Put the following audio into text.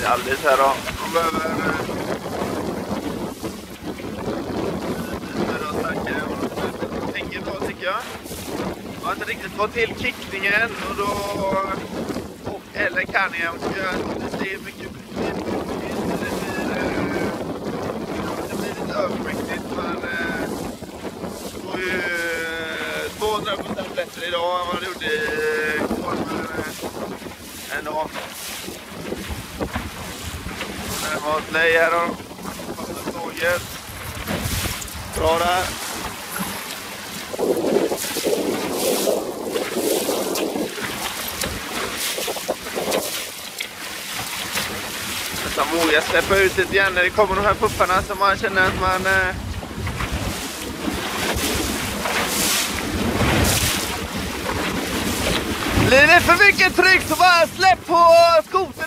Alldeles här då. De behöver tänker på, tycker jag. Jag har inte riktigt fått till kickningen och då eller kan jag det ser mycket det blir lite övermäktigt, men det går ju 200% bättre idag än vad det gjorde igår en dag. Det var ett nej här då. Bra där. Nästan vågar släppa ut lite igen när det kommer de här pupparna så man känner att man blir det för mycket tryck så bara släpp på skot.